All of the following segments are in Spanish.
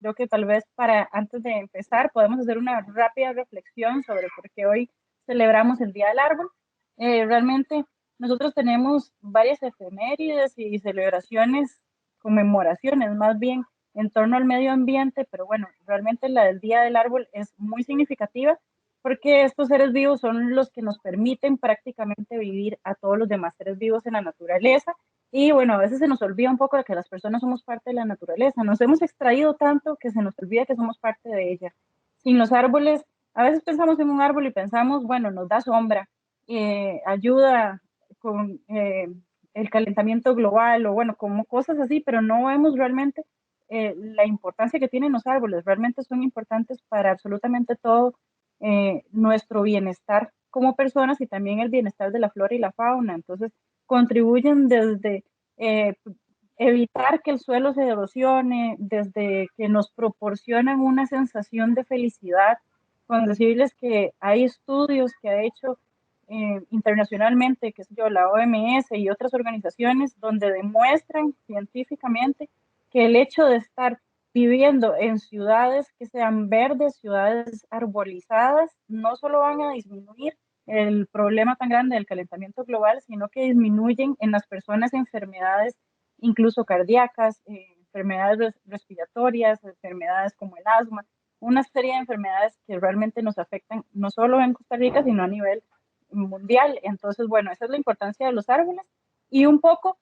creo que tal vez antes de empezar podemos hacer una rápida reflexión sobre por qué hoy celebramos el Día del Árbol. Realmente nosotros tenemos varias efemérides y celebraciones, conmemoraciones más bien en torno al medio ambiente, pero bueno, realmente la del Día del Árbol es muy significativa porque estos seres vivos son los que nos permiten prácticamente vivir a todos los demás seres vivos en la naturaleza. Y bueno, a veces se nos olvida un poco de que las personas somos parte de la naturaleza. Nos hemos extraído tanto que se nos olvida que somos parte de ella. Sin los árboles, a veces pensamos en un árbol y pensamos, bueno, nos da sombra, ayuda con el calentamiento global o bueno, como cosas así, pero no vemos realmente la importancia que tienen los árboles. Realmente son importantes para absolutamente todo nuestro bienestar como personas y también el bienestar de la flora y la fauna. Entonces, contribuyen desde eh, evitar que el suelo se erosione, desde que nos proporcionan una sensación de felicidad, con decirles que hay estudios que ha hecho internacionalmente, que es yo, la OMS y otras organizaciones, donde demuestran científicamente que el hecho de estar viviendo en ciudades que sean verdes, ciudades arbolizadas, no solo van a disminuir el problema tan grande del calentamiento global, sino que disminuyen en las personas enfermedades incluso cardíacas, enfermedades respiratorias, enfermedades como el asma, una serie de enfermedades que realmente nos afectan no solo en Costa Rica, sino a nivel mundial. Entonces, bueno, esa es la importancia de los árboles y un poco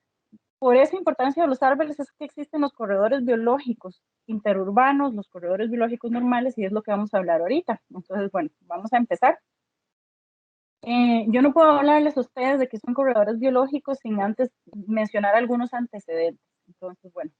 por esa importancia de los árboles es que existen los corredores biológicos interurbanos, los corredores biológicos normales, y es lo que vamos a hablar ahorita. Entonces, bueno, vamos a empezar. Yo no puedo hablarles a ustedes de qué son corredores biológicos sin antes mencionar algunos antecedentes. Entonces, bueno,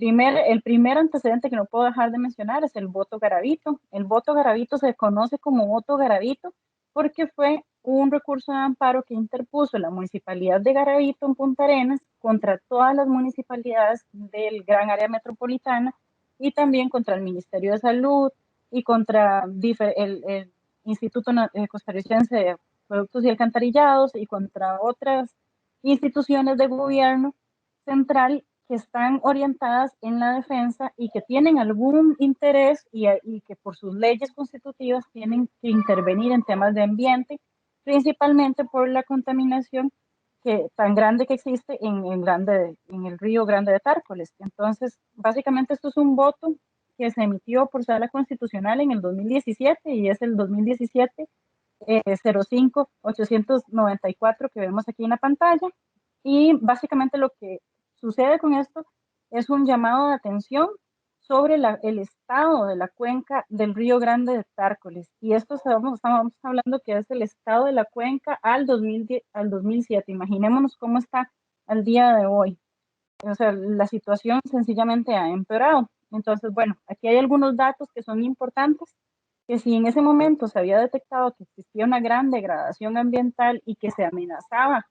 el primer antecedente que no puedo dejar de mencionar es el voto Garavito. El voto Garavito se conoce como voto Garavito porque fue un recurso de amparo que interpuso la municipalidad de Garavito en Punta Arenas contra todas las municipalidades del gran área metropolitana y también contra el Ministerio de Salud y contra el Instituto Costarricense de Productos y Alcantarillados y contra otras instituciones de gobierno central que están orientadas en la defensa y que tienen algún interés y que por sus leyes constitutivas tienen que intervenir en temas de ambiente, principalmente por la contaminación tan grande que existe en el río Grande de Tárcoles. Entonces, básicamente esto es un voto que se emitió por sala constitucional en el 2017 y es el 2017 05-894 que vemos aquí en la pantalla. Y básicamente lo que sucede con esto es un llamado de atención sobre el estado de la cuenca del Río Grande de Tárcoles. Y esto estamos hablando que es el estado de la cuenca al 2010, al 2007. Imaginémonos cómo está al día de hoy. O sea, la situación sencillamente ha empeorado. Entonces, bueno, aquí hay algunos datos que son importantes, que si en ese momento se había detectado que existía una gran degradación ambiental y que se amenazaba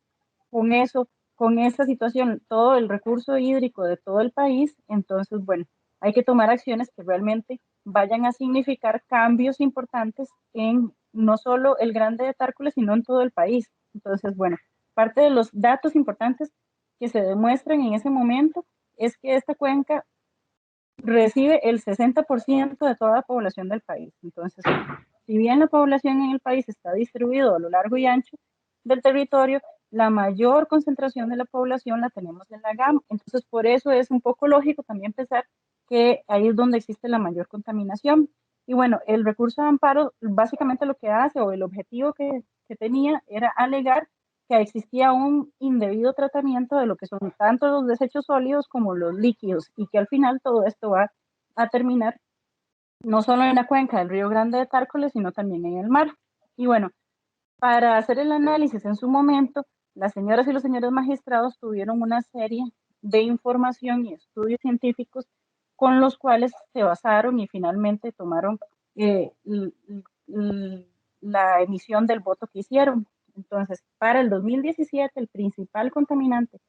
con eso, con esta situación, todo el recurso hídrico de todo el país, entonces, bueno, hay que tomar acciones que realmente vayan a significar cambios importantes en no solo el Grande de Tárcoles, sino en todo el país. Entonces, bueno, parte de los datos importantes que se demuestran en ese momento es que esta cuenca recibe el 60% de toda la población del país. Entonces, si bien la población en el país está distribuido a lo largo y ancho del territorio, la mayor concentración de la población la tenemos en la GAM. Entonces, por eso es un poco lógico también pensar que ahí es donde existe la mayor contaminación. Y bueno, el recurso de amparo básicamente lo que hace o el objetivo que tenía era alegar que existía un indebido tratamiento de lo que son tanto los desechos sólidos como los líquidos y que al final todo esto va a terminar no solo en la cuenca del Río Grande de Tárcoles, sino también en el mar. Y bueno, para hacer el análisis en su momento, las señoras y los señores magistrados tuvieron una serie de información y estudios científicos con los cuales se basaron y finalmente tomaron eh, la emisión del voto que hicieron. Entonces, para el 2017, el principal contaminante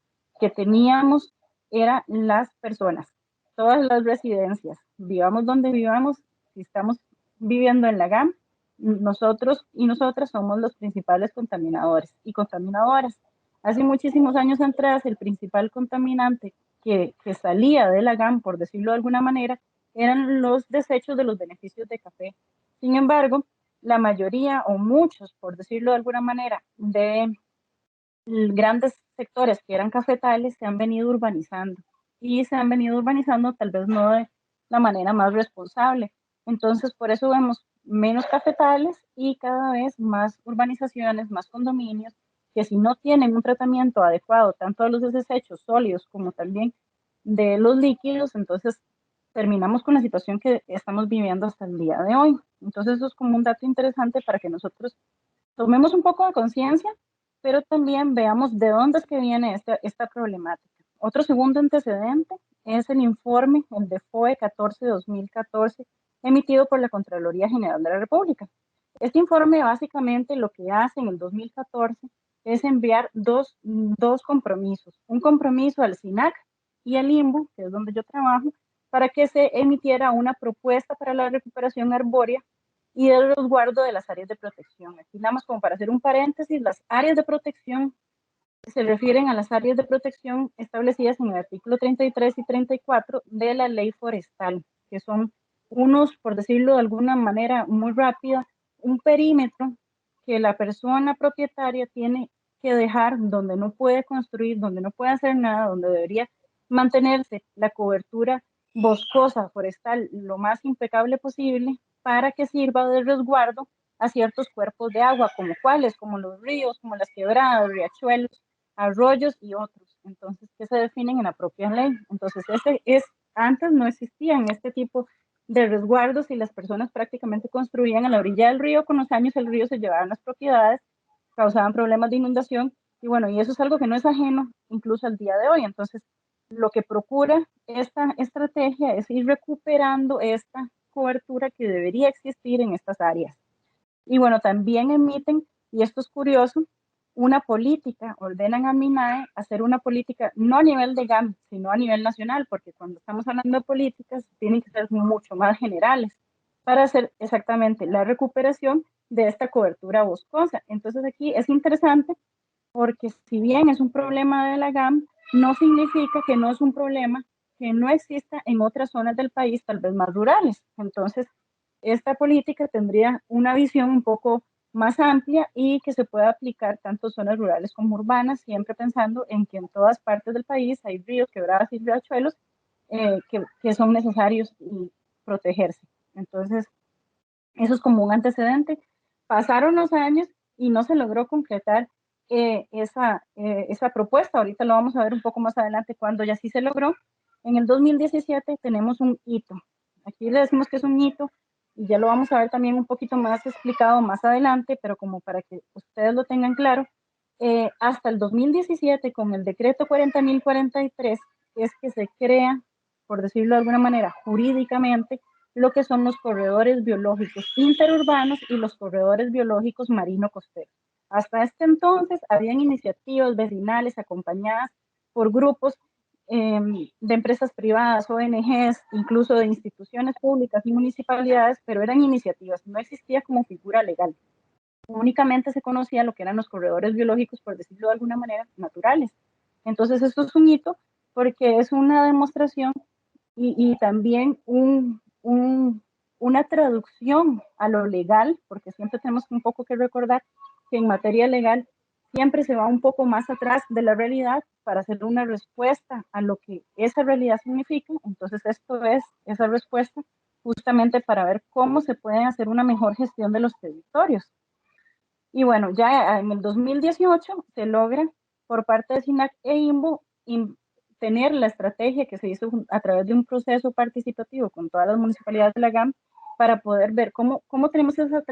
que teníamos eran las personas, todas las residencias, vivamos donde vivamos, si estamos viviendo en la GAM, nosotros y nosotras somos los principales contaminadores y contaminadoras. Hace muchísimos años atrás, el principal contaminante que salía de la GAM, por decirlo de alguna manera, eran los desechos de los beneficios de café. Sin embargo, la mayoría o muchos, por decirlo de alguna manera, de grandes sectores que eran cafetales se han venido urbanizando y se han venido urbanizando tal vez no de la manera más responsable. Entonces, por eso vemos menos cafetales y cada vez más urbanizaciones, más condominios, que si no tienen un tratamiento adecuado, tanto de los desechos sólidos como también de los líquidos, entonces terminamos con la situación que estamos viviendo hasta el día de hoy. Entonces, eso es como un dato interesante para que nosotros tomemos un poco de conciencia, pero también veamos de dónde es que viene esta problemática. Otro segundo antecedente es el informe, el de FOE 14-2014, emitido por la Contraloría General de la República. Este informe básicamente lo que hace en el 2014 es enviar dos compromisos, un compromiso al SINAC y al INBU, que es donde yo trabajo, para que se emitiera una propuesta para la recuperación arbórea y el resguardo de las áreas de protección. Aquí nada más como para hacer un paréntesis, las áreas de protección se refieren a las áreas de protección establecidas en el artículo 33 y 34 de la ley forestal, que son unos, por decirlo de alguna manera muy rápida, un perímetro que la persona propietaria tiene que dejar donde no puede construir, donde no puede hacer nada, donde debería mantenerse la cobertura boscosa, forestal, lo más impecable posible para que sirva de resguardo a ciertos cuerpos de agua, como cuáles, como los ríos, como las quebradas, riachuelos, arroyos y otros, entonces, que se definen en la propia ley. Entonces, antes no existían este tipo de resguardos y las personas prácticamente construían a la orilla del río, con los años el río se llevaban las propiedades, causaban problemas de inundación, y bueno, y eso es algo que no es ajeno incluso al día de hoy. Entonces, lo que procura esta estrategia es ir recuperando esta cobertura que debería existir en estas áreas. Y bueno, también emiten, y esto es curioso, una política, ordenan a MINAE hacer una política no a nivel de GAM, sino a nivel nacional, porque cuando estamos hablando de políticas tienen que ser mucho más generales para hacer exactamente la recuperación de esta cobertura boscosa. Entonces aquí es interesante porque si bien es un problema de la GAM, no significa que no es un problema que no exista en otras zonas del país, tal vez más rurales. Entonces, esta política tendría una visión un poco más amplia y que se pueda aplicar tanto en zonas rurales como urbanas, siempre pensando en que en todas partes del país hay ríos, quebradas y riachuelos que son necesarios y protegerse. Entonces, eso es como un antecedente. Pasaron los años y no se logró concretar esa propuesta. Ahorita lo vamos a ver un poco más adelante cuando ya sí se logró. En el 2017 tenemos un hito. Aquí le decimos que es un hito y ya lo vamos a ver también un poquito más explicado más adelante, pero como para que ustedes lo tengan claro, hasta el 2017 con el decreto 40.043 es que se crea, por decirlo de alguna manera, jurídicamente, lo que son los corredores biológicos interurbanos y los corredores biológicos marino-costeros. Hasta este entonces habían iniciativas vecinales acompañadas por grupos de empresas privadas, ONGs, incluso de instituciones públicas y municipalidades, pero eran iniciativas, no existía como figura legal. Únicamente se conocía lo que eran los corredores biológicos, por decirlo de alguna manera, naturales. Entonces, esto es un hito porque es una demostración y también una traducción a lo legal, porque siempre tenemos un poco que recordar que en materia legal siempre se va un poco más atrás de la realidad para hacer una respuesta a lo que esa realidad significa. Entonces, esto es esa respuesta justamente para ver cómo se puede hacer una mejor gestión de los territorios. Y bueno, ya en el 2018 se logra por parte de SINAC e INBU tener la estrategia que se hizo a través de un proceso participativo con todas las municipalidades de la GAM para poder ver cómo tenemos esa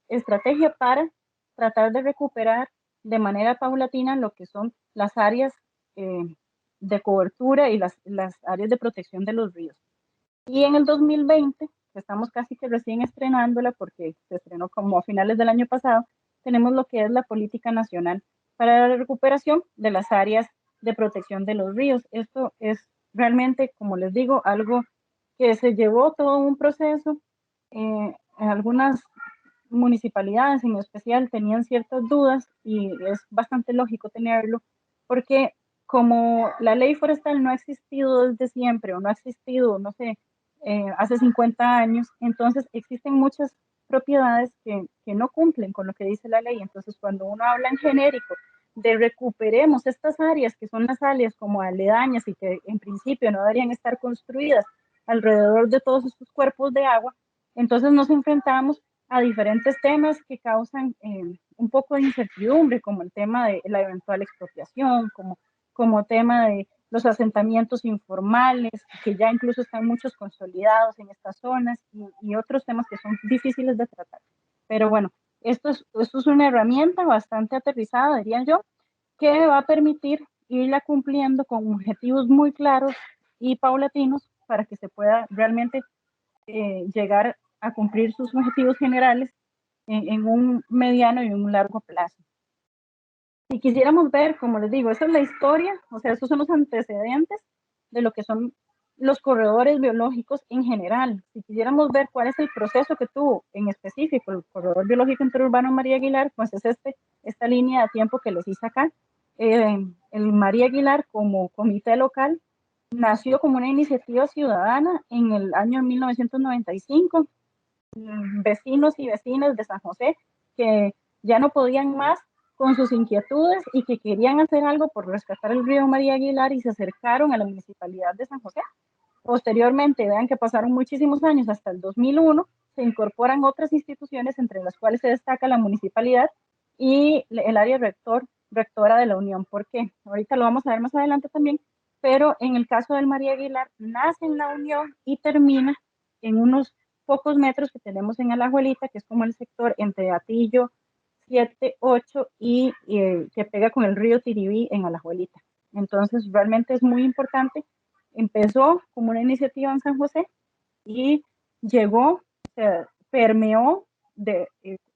estrategia para tratar de recuperar de manera paulatina lo que son las áreas de cobertura y las áreas de protección de los ríos. Y en el 2020, que estamos casi que recién estrenándola porque se estrenó como a finales del año pasado, tenemos lo que es la Política Nacional para la Recuperación de las Áreas de Protección de los Ríos. Esto es realmente, como les digo, algo que se llevó todo un proceso. En algunas municipalidades en especial tenían ciertas dudas y es bastante lógico tenerlo porque como la ley forestal no ha existido desde siempre o no ha existido, no sé, hace 50 años. Entonces existen muchas propiedades que no cumplen con lo que dice la ley. Entonces cuando uno habla en genérico de recuperemos estas áreas que son las áreas como aledañas y que en principio no deberían estar construidas alrededor de todos estos cuerpos de agua, entonces nos enfrentamos a diferentes temas que causan un poco de incertidumbre, como el tema de la eventual expropiación, como tema de los asentamientos informales, que ya incluso están muchos consolidados en estas zonas, y otros temas que son difíciles de tratar. Pero bueno, esto es una herramienta bastante aterrizada, diría yo, que va a permitir irla cumpliendo con objetivos muy claros y paulatinos para que se pueda realmente llegar a cumplir sus objetivos generales en un mediano y un largo plazo. Si quisiéramos ver, como les digo, esa es la historia, o sea, esos son los antecedentes de lo que son los corredores biológicos en general. Si quisiéramos ver cuál es el proceso que tuvo en específico el corredor biológico interurbano María Aguilar, pues es esta línea de tiempo que les hice acá. El María Aguilar como comité local nació como una iniciativa ciudadana en el año 1995. Vecinos y vecinas de San José que ya no podían más con sus inquietudes y que querían hacer algo por rescatar el río María Aguilar y se acercaron a la municipalidad de San José. Posteriormente, vean que pasaron muchísimos años, hasta el 2001, se incorporan otras instituciones, entre las cuales se destaca la municipalidad y el área rectora de la Unión. ¿Por qué? Ahorita lo vamos a ver más adelante también, pero en el caso del María Aguilar, nace en la Unión y termina en unos pocos metros que tenemos en Alajuelita, que es como el sector entre Atillo 7, 8 y que pega con el río Tiribí en Alajuelita. Entonces, realmente es muy importante. Empezó como una iniciativa en San José y llegó, o sea, permeó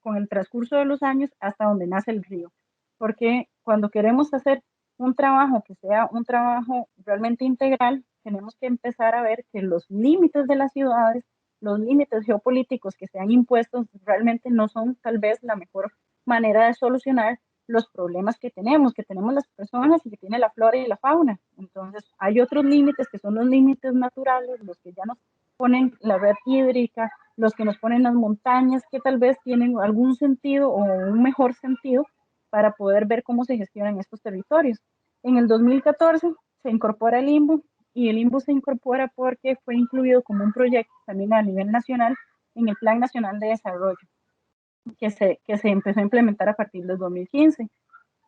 con el transcurso de los años hasta donde nace el río. Porque cuando queremos hacer un trabajo que sea un trabajo realmente integral, tenemos que empezar a ver que los límites de las ciudades, los límites geopolíticos que se han impuesto realmente no son tal vez la mejor manera de solucionar los problemas que tenemos las personas y que tiene la flora y la fauna. Entonces, hay otros límites que son los límites naturales, los que ya nos ponen la red hídrica, los que nos ponen las montañas, que tal vez tienen algún sentido o un mejor sentido para poder ver cómo se gestionan estos territorios. En el 2014 se incorpora el INBU y el INBU se incorpora porque fue incluido como un proyecto también a nivel nacional en el Plan Nacional de Desarrollo que se empezó a implementar a partir del 2015.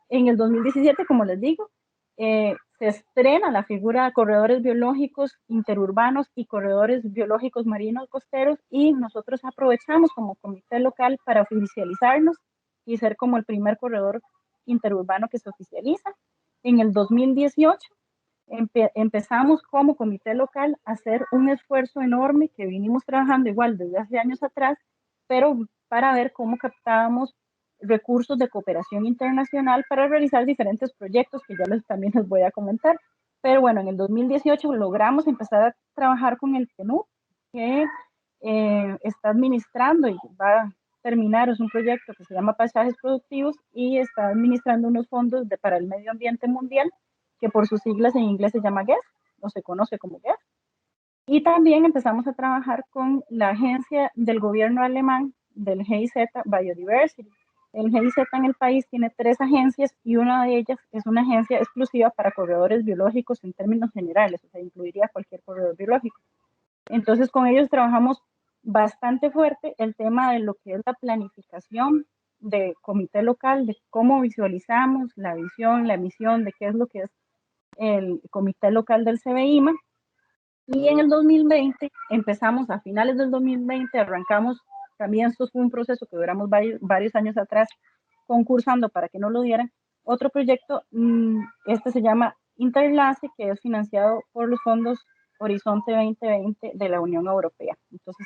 En el 2017, como les digo, se estrena la figura de corredores biológicos interurbanos y corredores biológicos marinos costeros y nosotros aprovechamos como comité local para oficializarnos y ser como el primer corredor interurbano que se oficializa. En el 2018 empezamos como comité local a hacer un esfuerzo enorme que vinimos trabajando igual desde hace años atrás, pero para ver cómo captábamos recursos de cooperación internacional para realizar diferentes proyectos que ya también les voy a comentar. Pero bueno, en el 2018 logramos empezar a trabajar con el PNUD, que está administrando y va a terminar, es un proyecto que se llama Paisajes Productivos y está administrando unos fondos para el medio ambiente mundial, que por sus siglas en inglés se llama GES, o se conoce como GES. Y también empezamos a trabajar con la agencia del gobierno alemán del GIZ Biodiversity. El GIZ en el país tiene 3 agencias y una de ellas es una agencia exclusiva para corredores biológicos en términos generales, o sea, incluiría cualquier corredor biológico. Entonces, con ellos trabajamos bastante fuerte el tema de lo que es la planificación de comité local, de cómo visualizamos la visión, la misión, de qué es lo que es el comité local del CBIMA. Y en el 2020 empezamos, a finales del 2020, arrancamos, también esto fue un proceso que duramos varios años atrás concursando para que no lo dieran, otro proyecto, este se llama Interlace, que es financiado por los fondos Horizonte 2020 de la Unión Europea. Entonces,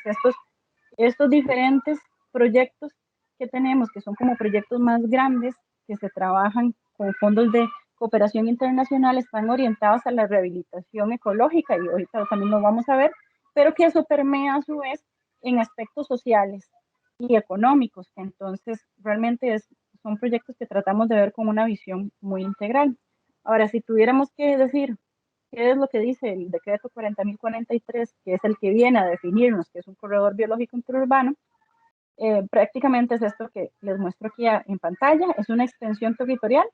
estos diferentes proyectos que tenemos, que son como proyectos más grandes, que se trabajan con fondos de cooperación internacional, están orientados a la rehabilitación ecológica y ahorita también lo vamos a ver, pero que eso permea a su vez en aspectos sociales y económicos. Entonces, realmente son proyectos que tratamos de ver con una visión muy integral. Ahora, si tuviéramos que decir ¿Qué es lo que dice el decreto 40.043, que es el que viene a definirnos que es un corredor biológico interurbano? Prácticamente es esto que les muestro aquí en pantalla, es una extensión territorial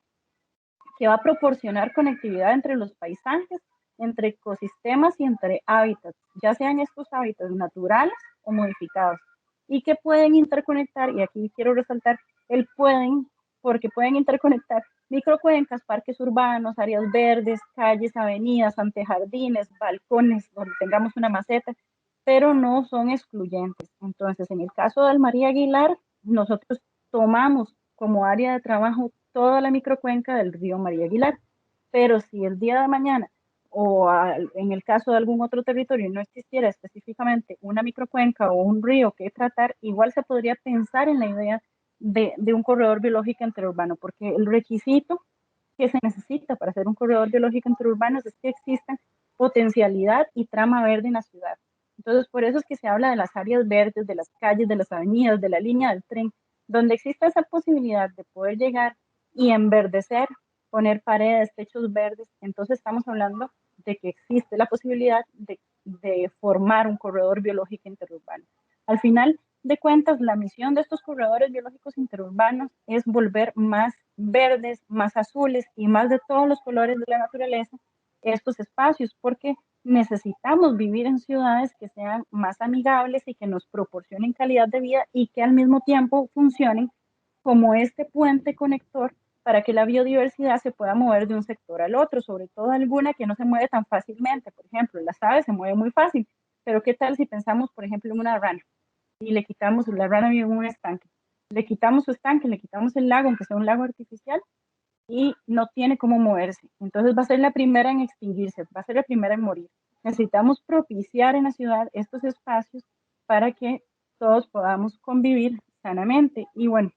que va a proporcionar conectividad entre los paisajes, entre ecosistemas y entre hábitats, ya sean estos hábitats naturales o modificados, y que pueden interconectar, y aquí quiero resaltar el pueden, porque pueden interconectar microcuencas, parques urbanos, áreas verdes, calles, avenidas, antejardines, balcones, donde tengamos una maceta, pero no son excluyentes. Entonces, en el caso del María Aguilar, nosotros tomamos como área de trabajo toda la microcuenca del río María Aguilar, pero si el día de mañana o en el caso de algún otro territorio no existiera específicamente una microcuenca o un río que tratar, igual se podría pensar en la idea de un corredor biológico interurbano, porque el requisito que se necesita para hacer un corredor biológico interurbano es que exista potencialidad y trama verde en la ciudad. Entonces, por eso es que se habla de las áreas verdes, de las calles, de las avenidas, de la línea del tren, donde exista esa posibilidad de poder llegar y enverdecer, poner paredes, techos verdes. Entonces, estamos hablando de que existe la posibilidad de formar un corredor biológico interurbano. Al final de cuentas, la misión de estos corredores biológicos interurbanos es volver más verdes, más azules y más de todos los colores de la naturaleza estos espacios, porque necesitamos vivir en ciudades que sean más amigables y que nos proporcionen calidad de vida y que al mismo tiempo funcionen como este puente conector para que la biodiversidad se pueda mover de un sector al otro, sobre todo alguna que no se mueve tan fácilmente. Por ejemplo, las aves se mueven muy fácil, pero ¿qué tal si pensamos, por ejemplo, en una rana? Y le quitamos, la rana vive en un estanque, le quitamos su estanque, le quitamos el lago, aunque sea un lago artificial, y no tiene cómo moverse. Entonces va a ser la primera en extinguirse, va a ser la primera en morir. Necesitamos propiciar en la ciudad estos espacios para que todos podamos convivir sanamente. Y bueno,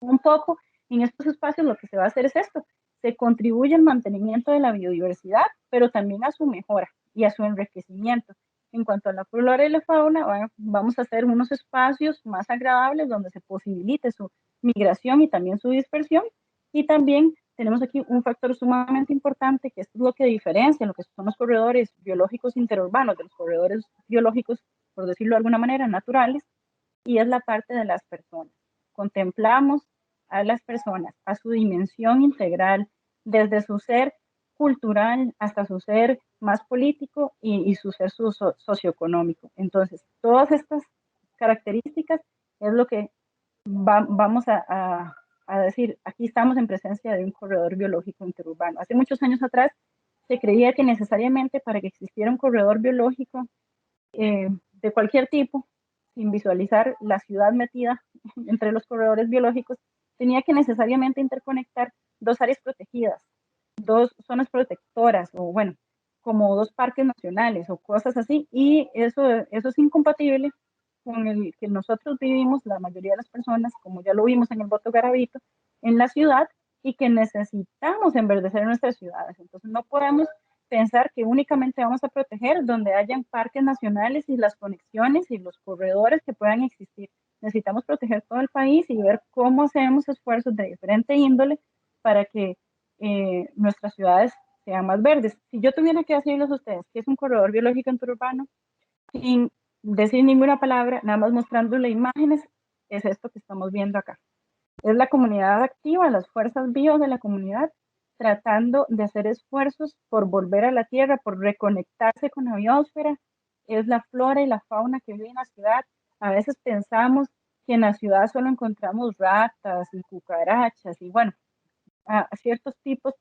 un poco en estos espacios lo que se va a hacer es esto, se contribuye al mantenimiento de la biodiversidad, pero también a su mejora y a su enriquecimiento. En cuanto a la flora y la fauna, vamos a hacer unos espacios más agradables donde se posibilite su migración y también su dispersión. Y también tenemos aquí un factor sumamente importante, que es lo que diferencia lo que son los corredores biológicos interurbanos de los corredores biológicos, por decirlo de alguna manera, naturales, y es la parte de las personas. Contemplamos a las personas, a su dimensión integral, desde su ser cultural hasta su ser más político y su ser socioeconómico. Entonces, todas estas características es lo que vamos a decir, aquí estamos en presencia de un corredor biológico interurbano. Hace muchos años atrás se creía que necesariamente para que existiera un corredor biológico de cualquier tipo, sin visualizar la ciudad metida entre los corredores biológicos, tenía que necesariamente interconectar dos áreas protegidas, dos zonas protectoras, o bueno, como dos parques nacionales o cosas así, y eso es incompatible con el que nosotros vivimos, la mayoría de las personas, como ya lo vimos en el voto Garavito, en la ciudad, y que necesitamos enverdecer nuestras ciudades. Entonces no podemos pensar que únicamente vamos a proteger donde hayan parques nacionales y las conexiones y los corredores que puedan existir. Necesitamos proteger todo el país y ver cómo hacemos esfuerzos de diferente índole para que nuestras ciudades sean más verdes. Si yo tuviera que decirles a ustedes que es un corredor biológico interurbano, sin decir ninguna palabra, nada más mostrándole imágenes, es esto que estamos viendo acá. Es la comunidad activa, las fuerzas vivas de la comunidad, tratando de hacer esfuerzos por volver a la tierra, por reconectarse con la biosfera. Es la flora y la fauna que vive en la ciudad. A veces pensamos que en la ciudad solo encontramos ratas y cucarachas y bueno, a ciertos tipos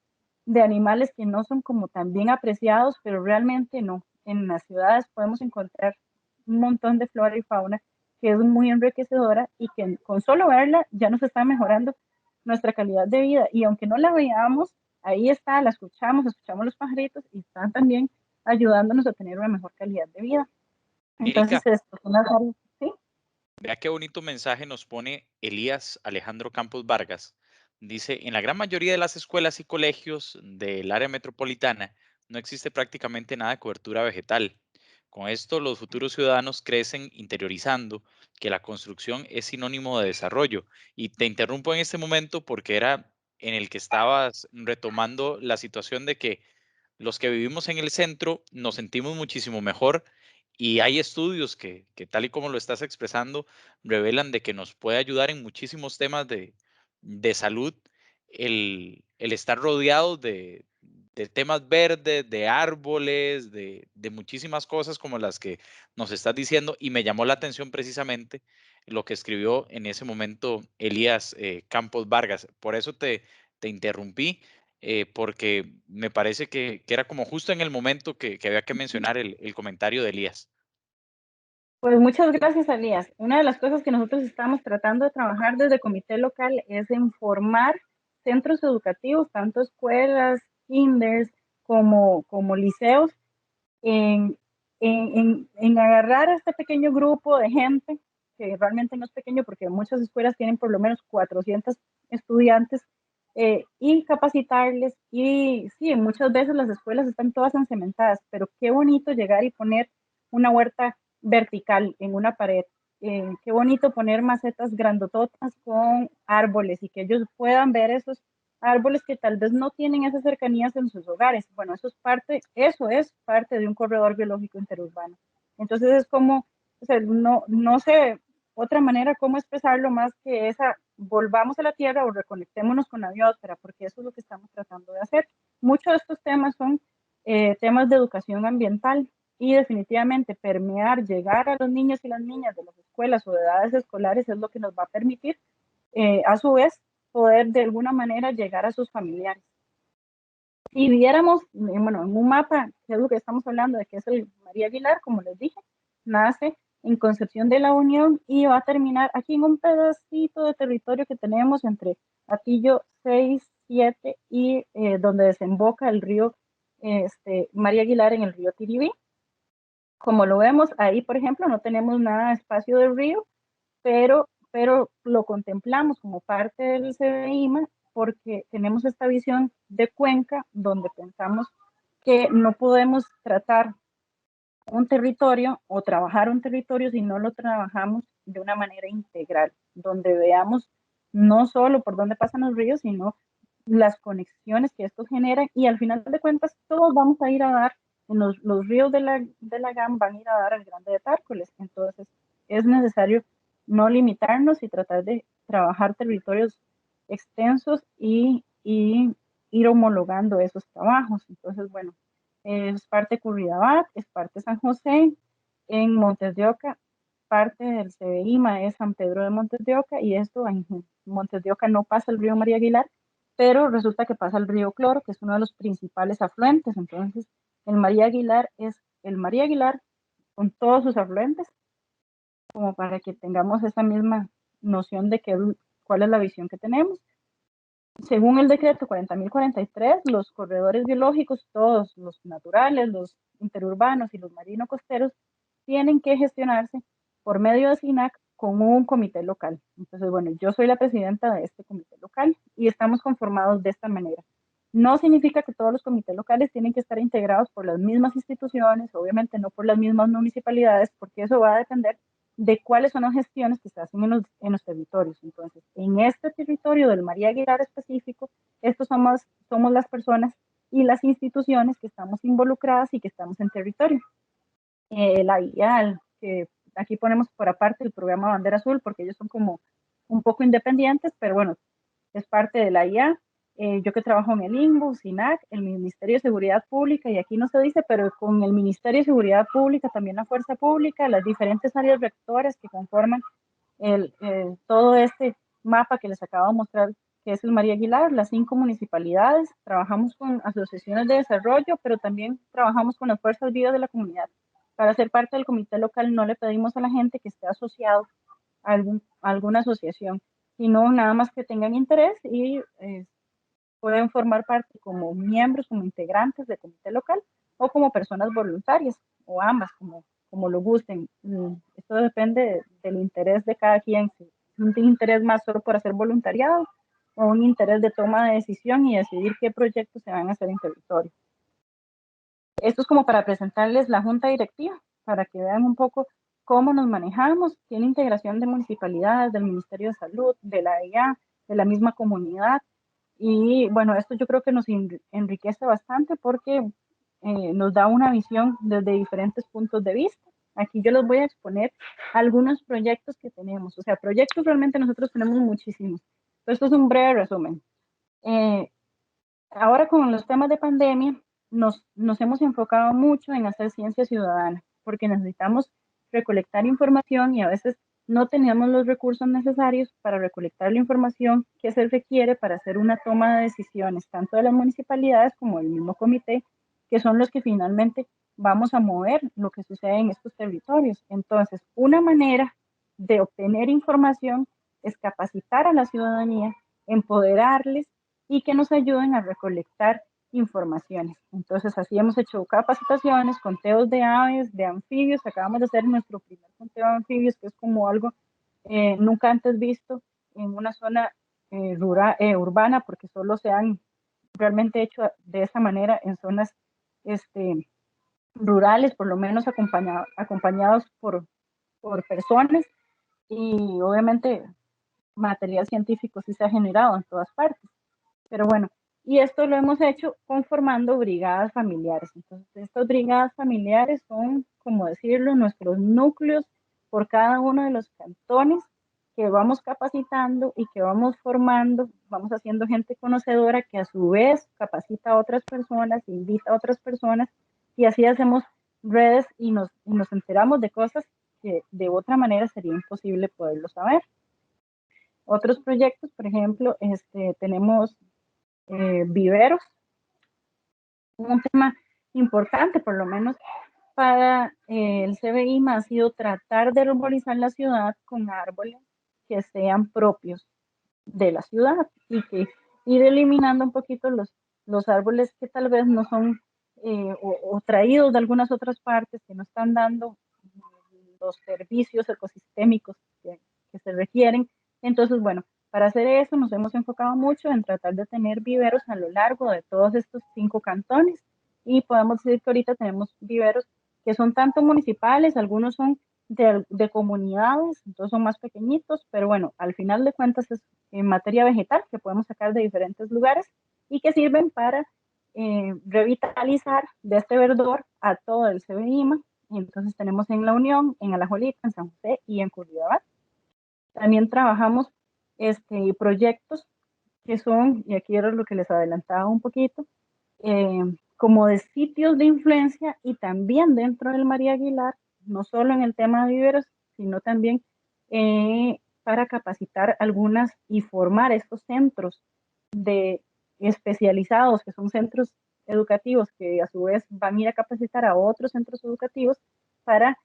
de animales que no son como tan bien apreciados, pero realmente no. En las ciudades podemos encontrar un montón de flora y fauna que es muy enriquecedora y que con solo verla ya nos está mejorando nuestra calidad de vida. Y aunque no la veamos, ahí está, la escuchamos los pajaritos y están también ayudándonos a tener una mejor calidad de vida. Entonces, Erika, esto es una áreas, ¿sí? vea qué bonito mensaje nos pone Elías Alejandro Campos Vargas. Dice, en la gran mayoría de las escuelas y colegios del área metropolitana no existe prácticamente nada de cobertura vegetal. Con esto, los futuros ciudadanos crecen interiorizando que la construcción es sinónimo de desarrollo. Y te interrumpo en este momento porque era en el que estabas retomando la situación de que los que vivimos en el centro nos sentimos muchísimo mejor y hay estudios que tal y como lo estás expresando, revelan de que nos puede ayudar en muchísimos temas de salud el estar rodeados de temas verdes, de árboles, de muchísimas cosas como las que nos estás diciendo y me llamó la atención precisamente lo que escribió en ese momento Elías Campos Vargas. Por eso te interrumpí porque me parece que era como justo en el momento que había que mencionar el comentario de Elías. Pues muchas gracias, Elías. Una de las cosas que nosotros estamos tratando de trabajar desde comité local es en formar centros educativos, tanto escuelas, kinders, como liceos, en, en agarrar a este pequeño grupo de gente, que realmente no es pequeño porque muchas escuelas tienen por lo menos 400 estudiantes, y capacitarles. Y sí, muchas veces las escuelas están todas encementadas, pero qué bonito llegar y poner una huerta vertical en una pared. Qué bonito poner macetas grandototas con árboles y que ellos puedan ver esos árboles que tal vez no tienen esas cercanías en sus hogares. Bueno, eso es parte de un corredor biológico interurbano. Entonces es como, o sea, no sé otra manera cómo expresarlo más que esa, volvamos a la tierra o reconectémonos con la biosfera, porque eso es lo que estamos tratando de hacer. Muchos de estos temas son temas de educación ambiental y definitivamente permear, llegar a los niños y las niñas de las escuelas o de edades escolares es lo que nos va a permitir, a su vez, poder de alguna manera llegar a sus familiares. Si viéramos, bueno, en un mapa, que es lo que estamos hablando, de que es el María Aguilar, como les dije, nace en Concepción de la Unión y va a terminar aquí en un pedacito de territorio que tenemos entre Atillo 6, 7 y donde desemboca el río María Aguilar en el río Tiribí. Como lo vemos ahí, por ejemplo, no tenemos nada de espacio de río, pero lo contemplamos como parte del CBIMA porque tenemos esta visión de cuenca donde pensamos que no podemos tratar un territorio o trabajar un territorio si no lo trabajamos de una manera integral, donde veamos no solo por dónde pasan los ríos, sino las conexiones que estos generan y al final de cuentas todos vamos a ir a dar, en los ríos de la GAM van a ir a dar al Grande de Tárcoles. Entonces es necesario no limitarnos y tratar de trabajar territorios extensos y ir homologando esos trabajos. Entonces, bueno, es parte Curridabat, es parte San José, en Montes de Oca, parte del CBIMA es San Pedro de Montes de Oca, y esto en Montes de Oca no pasa el río María Aguilar, pero resulta que pasa el río Cloro, que es uno de los principales afluentes. Entonces, el María Aguilar es el María Aguilar con todos sus afluentes, como para que tengamos esa misma noción de cuál es la visión que tenemos. Según el decreto 40.043, los corredores biológicos, todos los naturales, los interurbanos y los marino-costeros, tienen que gestionarse por medio de SINAC con un comité local. Entonces, bueno, yo soy la presidenta de este comité local y estamos conformados de esta manera. No significa que todos los comités locales tienen que estar integrados por las mismas instituciones, obviamente no por las mismas municipalidades, porque eso va a depender de cuáles son las gestiones que se hacen en los territorios. Entonces, en este territorio del María Aguilar específico, estos somos las personas y las instituciones que estamos involucradas y que estamos en territorio. La IAL, que aquí ponemos por aparte el programa Bandera Azul, porque ellos son como un poco independientes, pero bueno, es parte de la IA. Yo que trabajo en el INBU, SINAC, el Ministerio de Seguridad Pública, y aquí no se dice, pero con el Ministerio de Seguridad Pública, también la Fuerza Pública, las diferentes áreas rectoras que conforman todo este mapa que les acabo de mostrar, que es el María Aguilar, las 5 municipalidades, trabajamos con asociaciones de desarrollo, pero también trabajamos con las fuerzas vivas de la comunidad. Para ser parte del comité local no le pedimos a la gente que esté asociado a alguna asociación, sino nada más que tengan interés y pueden formar parte como miembros, como integrantes del comité local o como personas voluntarias o ambas, como lo gusten. Esto depende del interés de cada quien, si es un interés más solo por hacer voluntariado o un interés de toma de decisión y decidir qué proyectos se van a hacer en territorio. Esto es como para presentarles la junta directiva, para que vean un poco cómo nos manejamos. Tiene integración de municipalidades, del Ministerio de Salud, de la EA, de la misma comunidad. Y bueno, esto yo creo que nos enriquece bastante porque nos da una visión desde diferentes puntos de vista. Aquí yo les voy a exponer algunos proyectos que tenemos. O sea, proyectos realmente nosotros tenemos muchísimos. Pero esto es un breve resumen. Ahora con los temas de pandemia, nos hemos enfocado mucho en hacer ciencia ciudadana, porque necesitamos recolectar información y a veces no teníamos los recursos necesarios para recolectar la información que se requiere para hacer una toma de decisiones, tanto de las municipalidades como del mismo comité, que son los que finalmente vamos a mover lo que sucede en estos territorios. Entonces, una manera de obtener información es capacitar a la ciudadanía, empoderarles y que nos ayuden a recolectar informaciones. Entonces, así hemos hecho capacitaciones, conteos de aves, de anfibios. Acabamos de hacer nuestro primer conteo de anfibios, que es como algo nunca antes visto en una zona urbana, porque solo se han realmente hecho de esa manera en zonas rurales, por lo menos acompañados por personas, y obviamente material científico sí se ha generado en todas partes. Pero bueno, y esto lo hemos hecho conformando brigadas familiares. Entonces, estas brigadas familiares son, como decirlo, nuestros núcleos por cada uno de los cantones que vamos capacitando y que vamos formando, vamos haciendo gente conocedora que a su vez capacita a otras personas, invita a otras personas y así hacemos redes y nos enteramos de cosas que de otra manera sería imposible poderlo saber. Otros proyectos, por ejemplo, tenemos viveros, un tema importante, por lo menos para el CBIMA, ha sido tratar de arborizar la ciudad con árboles que sean propios de la ciudad y que ir eliminando un poquito los árboles que tal vez no son o traídos de algunas otras partes que no están dando los servicios ecosistémicos que se requieren. Entonces, bueno, para hacer eso nos hemos enfocado mucho en tratar de tener viveros a lo largo de todos estos 5 cantones y podemos decir que ahorita tenemos viveros que son tanto municipales, algunos son de comunidades, entonces son más pequeñitos, pero bueno, al final de cuentas es en materia vegetal que podemos sacar de diferentes lugares y que sirven para revitalizar de este verdor a todo el CBIMA. Y entonces tenemos en La Unión, en Alajuelita, en San José y en Curridabat. También trabajamos proyectos que son, y aquí era lo que les adelantaba un poquito, como de sitios de influencia y también dentro del María Aguilar, no solo en el tema de viveros, sino también para capacitar algunas y formar estos centros de especializados, que son centros educativos que a su vez van a ir a capacitar a otros centros educativos para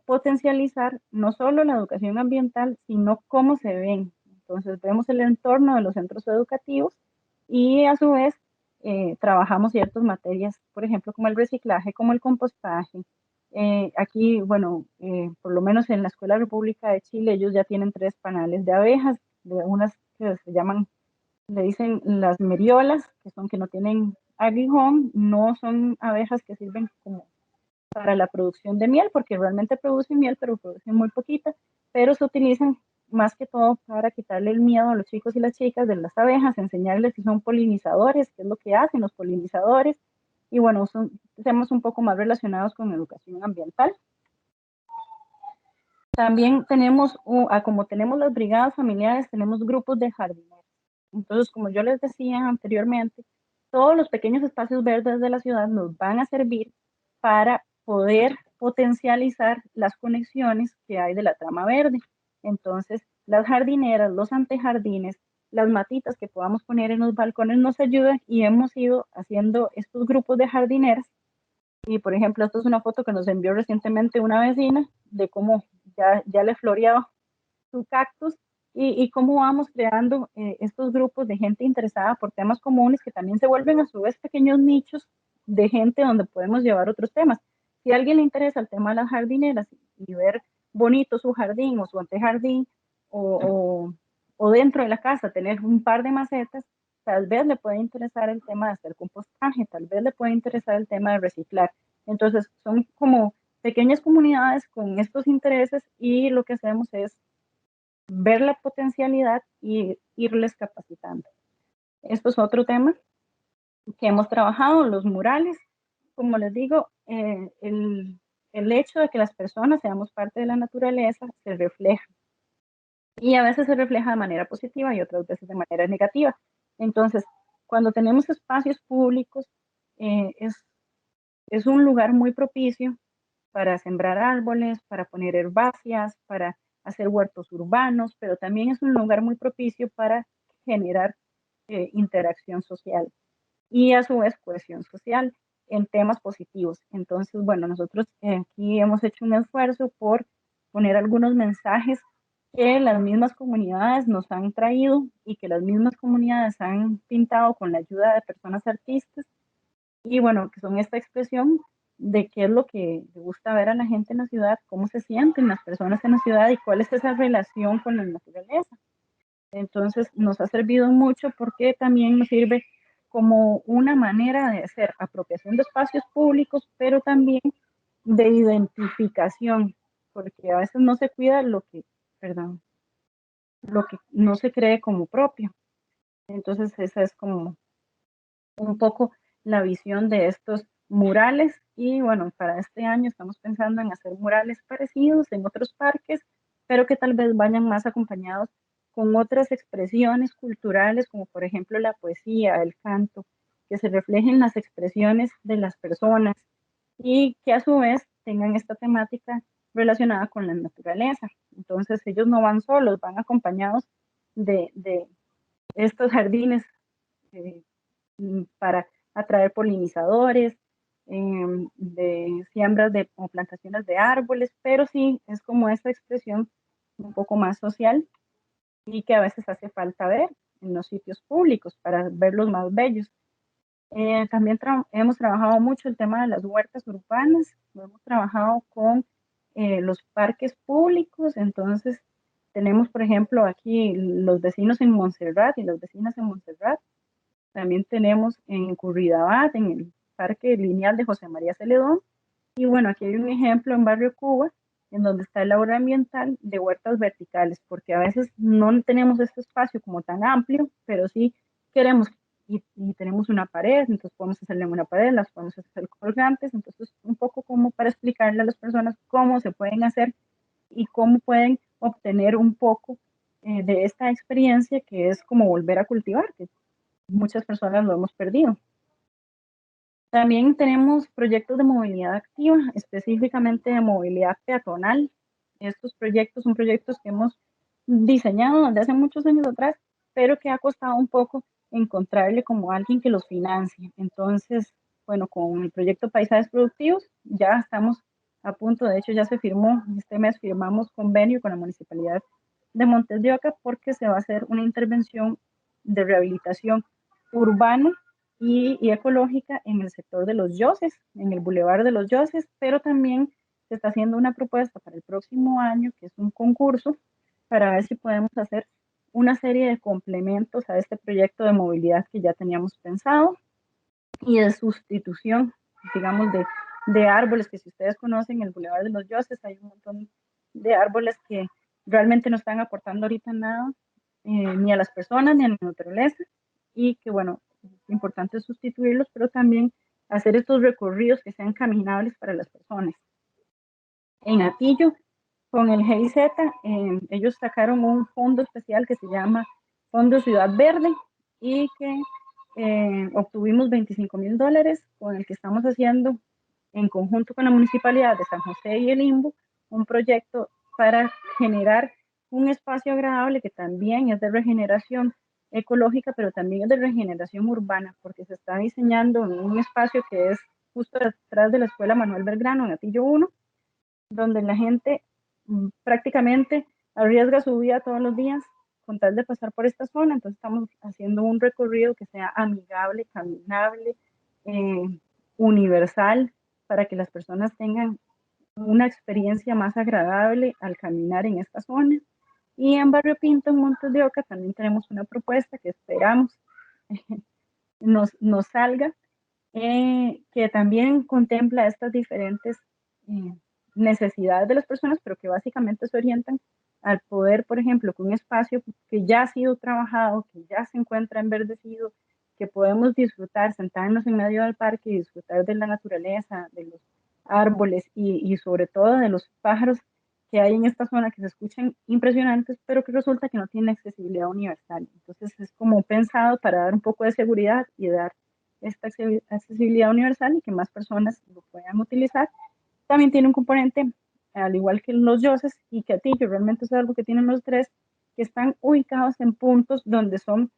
potencializar no solo la educación ambiental, sino cómo se ven. Entonces vemos el entorno de los centros educativos y a su vez trabajamos ciertas materias, por ejemplo, como el reciclaje, como el compostaje. Aquí, bueno, por lo menos en la Escuela República de Chile, ellos ya tienen 3 panales de abejas, de unas que se llaman, le dicen las meriolas, que son que no tienen aguijón, no son abejas que sirven como para la producción de miel, porque realmente producen miel, pero producen muy poquita, pero se utilizan más que todo para quitarle el miedo a los chicos y las chicas de las abejas, enseñarles si son polinizadores, qué es lo que hacen los polinizadores, y bueno, son temas un poco más relacionados con educación ambiental. También tenemos, como tenemos las brigadas familiares, tenemos grupos de jardineros. Entonces, como yo les decía anteriormente, todos los pequeños espacios verdes de la ciudad nos van a servir para poder potencializar las conexiones que hay de la trama verde. Entonces, las jardineras, los antejardines, las matitas que podamos poner en los balcones nos ayudan y hemos ido haciendo estos grupos de jardineras. Y, por ejemplo, esto es una foto que nos envió recientemente una vecina de cómo ya le floreaba su cactus y cómo vamos creando estos grupos de gente interesada por temas comunes que también se vuelven a su vez pequeños nichos de gente donde podemos llevar otros temas. Si a alguien le interesa el tema de las jardineras y ver bonito su jardín o su antejardín o dentro de la casa tener un par de macetas, tal vez le puede interesar el tema de hacer compostaje, tal vez le puede interesar el tema de reciclar. Entonces son como pequeñas comunidades con estos intereses y lo que hacemos es ver la potencialidad y irles capacitando. Esto es otro tema que hemos trabajado, los murales. como les digo, el hecho de que las personas seamos parte de la naturaleza se refleja. Y a veces se refleja de manera positiva y otras veces de manera negativa. Entonces, cuando tenemos espacios públicos, es un lugar muy propicio para sembrar árboles, para poner herbáceas, para hacer huertos urbanos, pero también es un lugar muy propicio para generar interacción social y a su vez cohesión social en temas positivos. Entonces, bueno, nosotros aquí hemos hecho un esfuerzo por poner algunos mensajes que las mismas comunidades nos han traído y que las mismas comunidades han pintado con la ayuda de personas artistas y bueno, que son esta expresión de qué es lo que le gusta ver a la gente en la ciudad, cómo se sienten las personas en la ciudad y cuál es esa relación con la naturaleza. Entonces nos ha servido mucho porque también nos sirve como una manera de hacer apropiación de espacios públicos, pero también de identificación, porque a veces no se cuida perdón, lo que no se cree como propio. Entonces esa es como un poco la visión de estos murales y bueno, para este año estamos pensando en hacer murales parecidos en otros parques, pero que tal vez vayan más acompañados con otras expresiones culturales, como por ejemplo la poesía, el canto, que se reflejen las expresiones de las personas y que a su vez tengan esta temática relacionada con la naturaleza. Entonces ellos no van solos, van acompañados de estos jardines eh, para atraer polinizadores, de siembras o plantaciones de árboles, pero sí es como esta expresión un poco más social y que a veces hace falta ver en los sitios públicos para verlos más bellos. También hemos trabajado mucho el tema de las huertas urbanas, lo hemos trabajado con los parques públicos, entonces tenemos, por ejemplo, aquí los vecinos en Montserrat y las vecinas en Montserrat. También tenemos en Curridabat, en el Parque Lineal de José María Celedón. Y bueno, aquí hay un ejemplo en Barrio Cuba, en donde está el obra ambiental de huertas verticales, porque a veces no tenemos este espacio como tan amplio, pero sí queremos y tenemos una pared, entonces podemos hacerle una pared, las podemos hacer colgantes, entonces un poco como para explicarle a las personas cómo se pueden hacer y cómo pueden obtener un poco de esta experiencia que es como volver a cultivar, que muchas personas lo hemos perdido. También tenemos proyectos de movilidad activa, específicamente de movilidad peatonal. Estos proyectos son proyectos que hemos diseñado desde hace muchos años atrás, pero que ha costado un poco encontrarle como alguien que los financie. Entonces, bueno, con el proyecto Paisajes Productivos ya estamos a punto, de hecho ya se firmó, este mes firmamos convenio con la Municipalidad de Montes de Oca porque se va a hacer una intervención de rehabilitación urbana y ecológica en el sector de los Yoses, en el Boulevard de los Yoses, pero también se está haciendo una propuesta para el próximo año, que es un concurso, para ver si podemos hacer una serie de complementos a este proyecto de movilidad que ya teníamos pensado y de sustitución, digamos, de árboles que si ustedes conocen el Boulevard de los Yoses, hay un montón de árboles que realmente no están aportando ahorita nada, ni a las personas ni a la naturaleza, y que bueno, es importante sustituirlos, pero también hacer estos recorridos que sean caminables para las personas. En Atillo, con el GIZ, ellos sacaron un fondo especial que se llama Fondo Ciudad Verde y que obtuvimos $25,000 con el que estamos haciendo en conjunto con la Municipalidad de San José y el INBU un proyecto para generar un espacio agradable que también es de regeneración ecológica, pero también es de regeneración urbana, porque se está diseñando en un espacio que es justo detrás de la Escuela Manuel Belgrano, en Atillo 1, donde la gente prácticamente arriesga su vida todos los días con tal de pasar por esta zona. Entonces estamos haciendo un recorrido que sea amigable, caminable, universal, para que las personas tengan una experiencia más agradable al caminar en esta zona. Y en Barrio Pinto, en Montes de Oca, también tenemos una propuesta que esperamos nos salga, que también contempla estas diferentes eh, necesidades de las personas, pero que básicamente se orientan al poder, por ejemplo, que un espacio que ya ha sido trabajado, que ya se encuentra enverdecido, que podemos disfrutar, sentarnos en medio del parque y disfrutar de la naturaleza, de los árboles y sobre todo de los pájaros que hay en esta zona que se escuchan impresionantes, pero que resulta que no tienen accesibilidad universal. Entonces es como pensado para dar un poco de seguridad y dar esta accesibilidad universal y que más personas lo puedan utilizar. También tiene un componente, al igual que los yoses y que realmente es algo que tienen los tres, que están ubicados en puntos donde son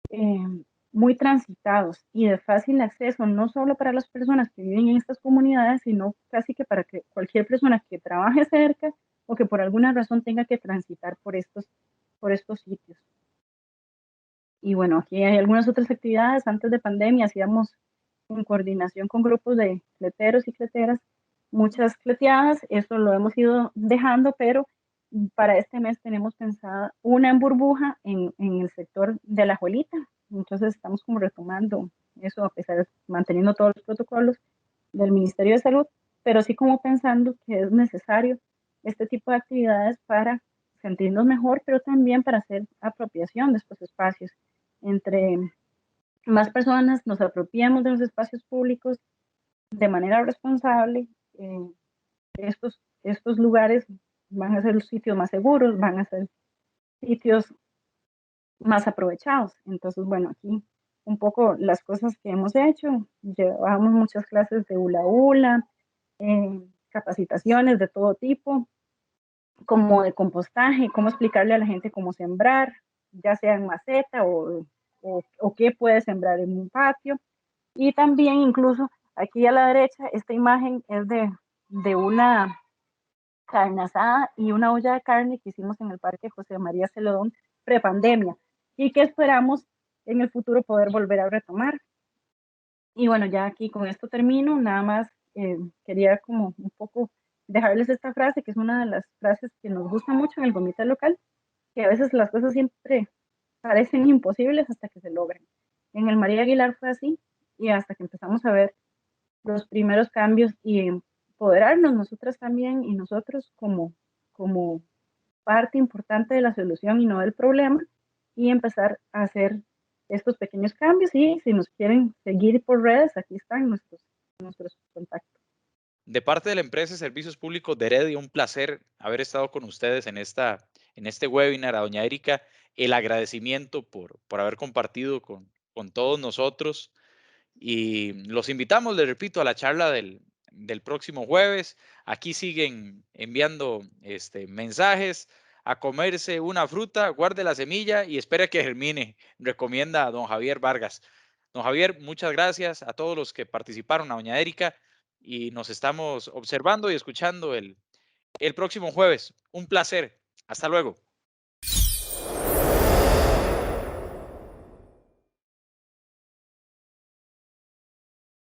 eh, muy transitados y de fácil acceso, no solo para las personas que viven en estas comunidades, sino casi que para que cualquier persona que trabaje cerca o que por alguna razón tenga que transitar por estos sitios. Y bueno, aquí hay algunas otras actividades. Antes de pandemia hacíamos en coordinación con grupos de cleteros y cleteras muchas cleteadas. Eso lo hemos ido dejando, pero para este mes tenemos pensada una en burbuja en el sector de la Juelita. Entonces estamos como retomando eso, a pesar de manteniendo todos los protocolos del Ministerio de Salud, pero sí como pensando que es necesario este tipo de actividades para sentirnos mejor, pero también para hacer apropiación de estos espacios. Entre más personas nos apropiamos de los espacios públicos de manera responsable, estos lugares van a ser los sitios más seguros, van a ser sitios más aprovechados. Entonces, bueno, aquí un poco las cosas que hemos hecho. Llevamos muchas clases de hula hula, capacitaciones de todo tipo, como de compostaje, cómo explicarle a la gente cómo sembrar, ya sea en maceta o qué puede sembrar en un patio. Y también incluso aquí a la derecha, esta imagen es de una carne asada y una olla de carne que hicimos en el Parque José María Celedón prepandemia y que esperamos en el futuro poder volver a retomar. Y bueno, ya aquí con esto termino, nada más quería como un poco dejarles esta frase, que es una de las frases que nos gusta mucho en el Gomita local, que a veces las cosas siempre parecen imposibles hasta que se logran. En el María Aguilar fue así y hasta que empezamos a ver los primeros cambios y empoderarnos nosotras también y nosotros como parte importante de la solución y no del problema y empezar a hacer estos pequeños cambios y si nos quieren seguir por redes, aquí están nuestros contactos. De parte de la empresa de Servicios Públicos de Heredia, un placer haber estado con ustedes en este webinar. A doña Erika, el agradecimiento por haber compartido con todos nosotros. Y los invitamos, les repito, a la charla del próximo jueves. Aquí siguen enviando mensajes, a comerse una fruta, guarde la semilla y espere que germine, recomienda a don Javier Vargas. Don Javier, muchas gracias a todos los que participaron, a doña Erika, y nos estamos observando y escuchando el próximo jueves. Un placer. Hasta luego.